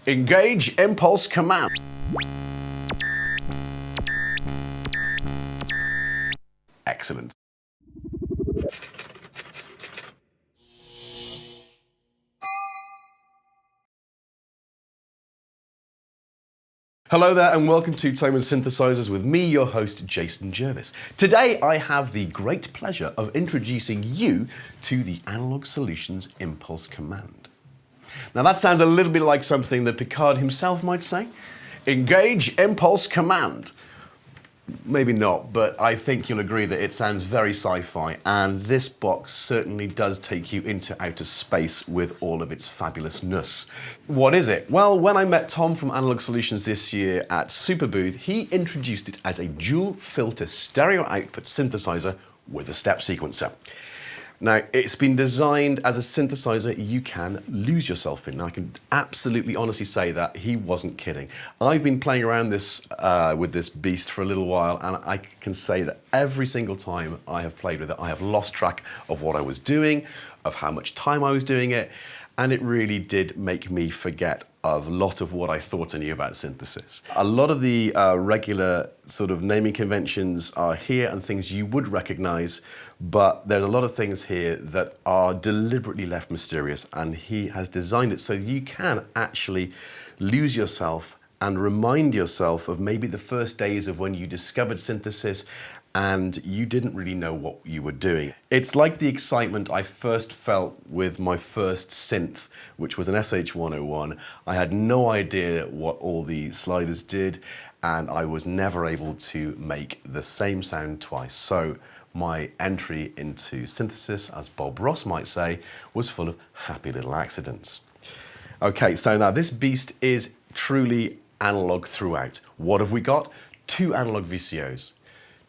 Engage Impulse Command. Excellent. Hello there and welcome to Thomann Synthesizers with me, your host, Jason Jervis. Today I have the great pleasure of introducing you to the Analogue Solutions Impulse Command. Now that sounds a little bit like something that Picard himself might say. Engage Impulse Command. Maybe not, but I think you'll agree that it sounds very sci-fi, and this box certainly does take you into outer space with all of its fabulousness. What is it? Well, when I met Tom from Analogue Solutions this year at Super Booth, he introduced it as a dual filter stereo output synthesizer with a step sequencer. Now, it's been designed as a synthesizer you can lose yourself in. Now, I can absolutely honestly say that he wasn't kidding. I've been playing around with this beast for a little while, and I can say that every single time I have played with it, I have lost track of what I was doing, of how much time I was doing it, and it really did make me forget of a lot of what I thought I knew about synthesis. A lot of the regular sort of naming conventions are here and things you would recognize, but there's a lot of things here that are deliberately left mysterious, and he has designed it so you can actually lose yourself and remind yourself of maybe the first days of when you discovered synthesis and you didn't really know what you were doing. It's like the excitement I first felt with my first synth, which was an SH-101. I had no idea what all the sliders did, and I was never able to make the same sound twice. So my entry into synthesis, as Bob Ross might say, was full of happy little accidents. Okay, so now this beast is truly analog throughout. What have we got? Two analog VCOs.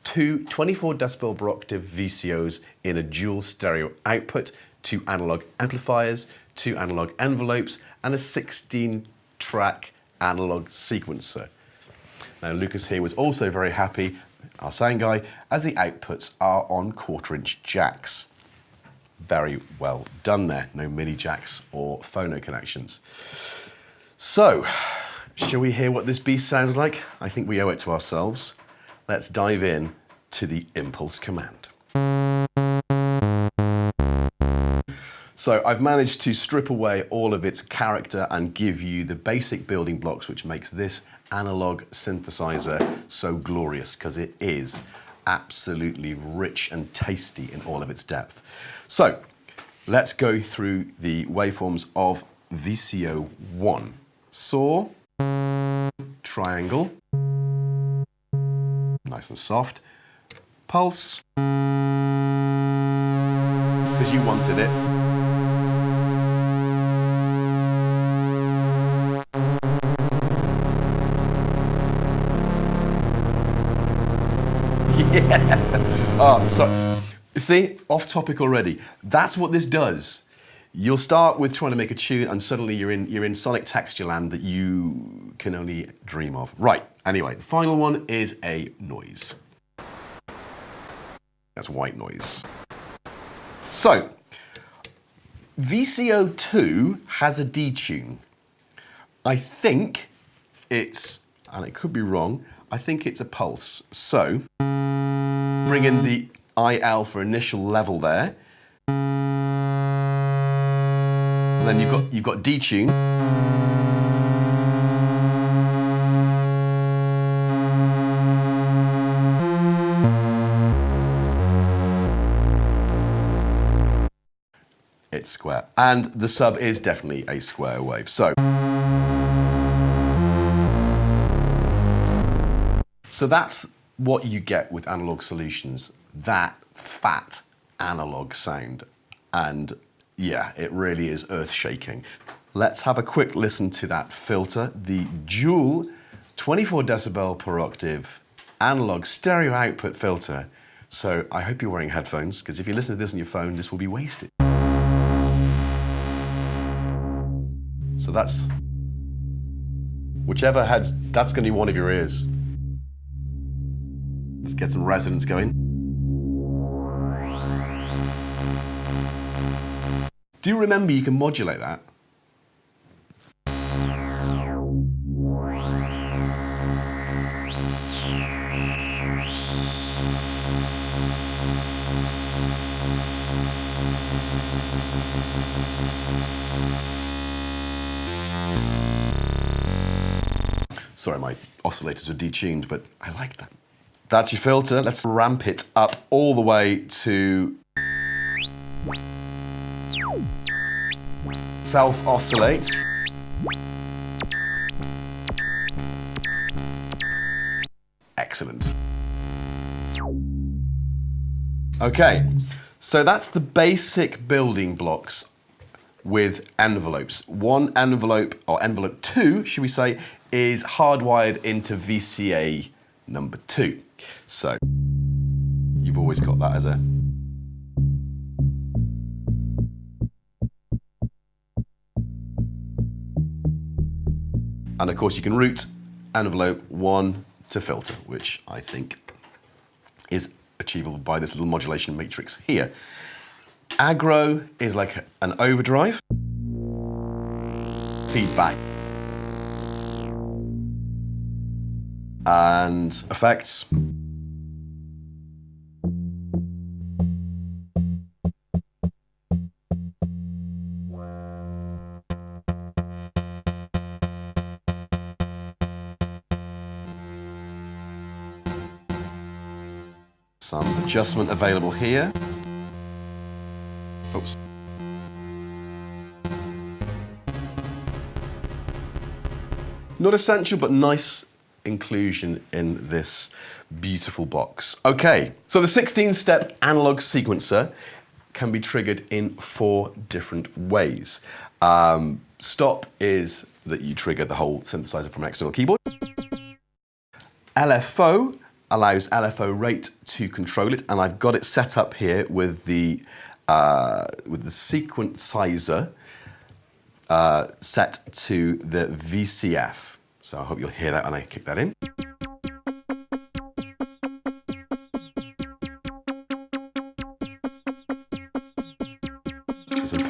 Two 24 decibel per octave VCOs in a dual stereo output, two analog amplifiers, two analog envelopes, and a 16-track analog sequencer. Now Lucas here was also very happy, our sound guy, as the outputs are on 1/4-inch jacks. Very well done there, no MIDI jacks or phono connections. So, shall we hear what this beast sounds like? I think we owe it to ourselves. Let's dive in to the Impulse Command. So I've managed to strip away all of its character and give you the basic building blocks which makes this analog synthesizer so glorious, because it is absolutely rich and tasty in all of its depth. So let's go through the waveforms of VCO1. Saw, triangle, nice and soft, pulse, because you wanted it, yeah. Oh, so you see, off topic already. That's what this does. You'll start with trying to make a tune, and suddenly you're in sonic texture land that you can only dream of. Right. Anyway, the final one is a noise. That's white noise. So, VCO2 has a detune. I think it's, and it could be wrong, I think it's a pulse. So, bring in the IL for initial level there. And then you've got detune. It's square. And the sub is definitely a square wave. So that's what you get with Analogue Solutions, that fat analog sound. And yeah, it really is earth-shaking. Let's have a quick listen to that filter, the dual 24 decibel per octave analog stereo output filter. So I hope you're wearing headphones, because if you listen to this on your phone, this will be wasted. So that's, whichever heads, that's going to be one of your ears. Let's get some resonance going. Do remember you can modulate that. Sorry, my oscillators were detuned, but I like that. That's your filter. Let's ramp it up all the way to self-oscillate. Excellent. Okay, so that's the basic building blocks with envelopes. One envelope, or envelope 2, should we say, is hardwired into VCA number 2. So you've always got that as a and of course you can route envelope 1 to filter, which I think is achievable by this little modulation matrix here. Aggro is like an overdrive. Feedback. And effects. Some adjustment available here. Oops. Not essential, but nice inclusion in this beautiful box. Okay, so the 16-step analog sequencer can be triggered in 4 different ways. Stop is that you trigger the whole synthesizer from an external keyboard. LFO allows LFO rate to control it, and I've got it set up here with the Sequercizer set to the VCF. So I hope you'll hear that when I kick that in. So some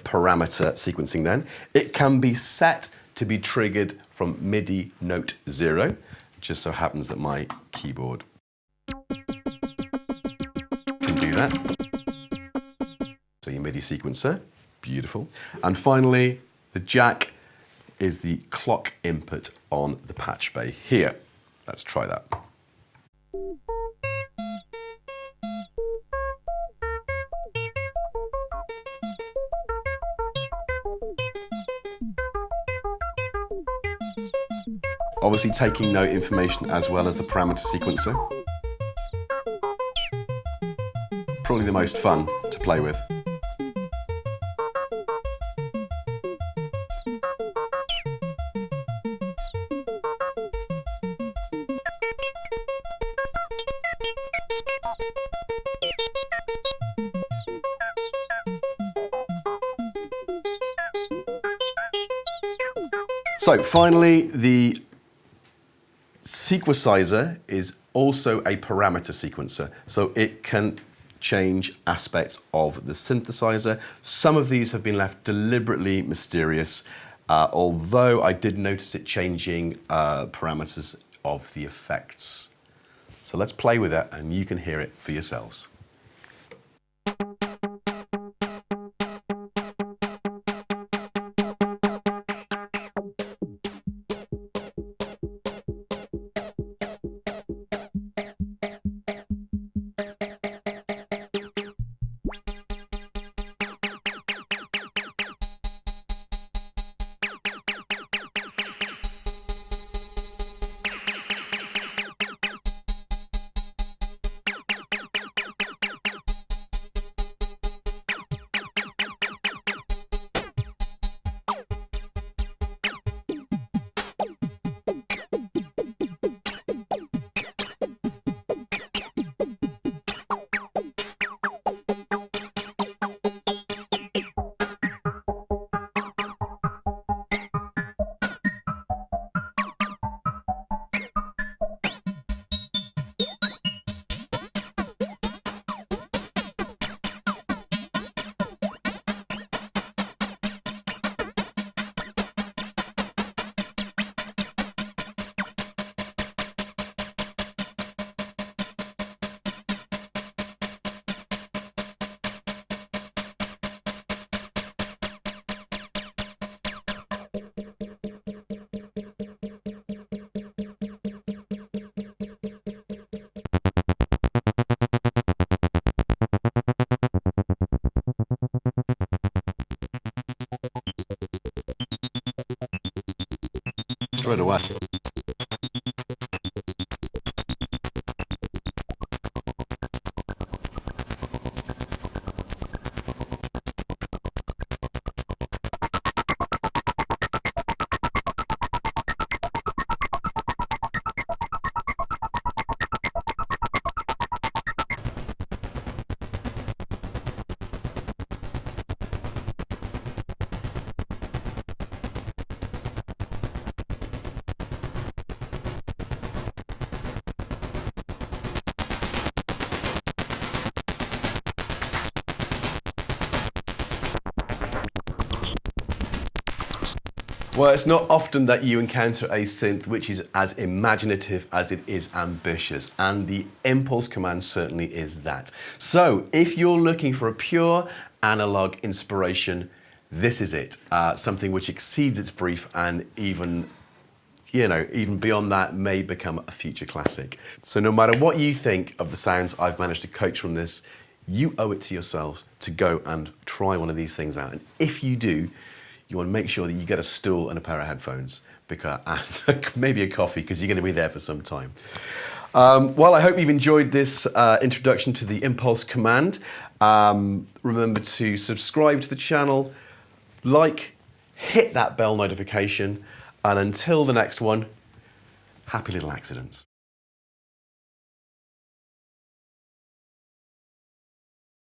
parameter sequencing then. It can be set to be triggered from MIDI note 0. Just so happens that my keyboard can do that. So your MIDI sequencer, beautiful. And finally, the jack is the clock input on the patch bay here. Let's try that. Obviously taking note information as well as the parameter sequencer. Probably the most fun to play with. So finally, the Sequercizer is also a parameter sequencer, so it can change aspects of the synthesizer. Some of these have been left deliberately mysterious, although I did notice it changing parameters of the effects. So let's play with it and you can hear it for yourselves. straight away. Well, it's not often that you encounter a synth which is as imaginative as it is ambitious, and the Impulse Command certainly is that. So, if you're looking for a pure analog inspiration, this is it. Something which exceeds its brief and even beyond that may become a future classic. So no matter what you think of the sounds I've managed to coax from this, you owe it to yourselves to go and try one of these things out. And if you do, you want to make sure that you get a stool and a pair of headphones and maybe a coffee, because you're going to be there for some time. Well, I hope you've enjoyed this introduction to the Impulse Command. Remember to subscribe to the channel, hit that bell notification, and until the next one, happy little accidents.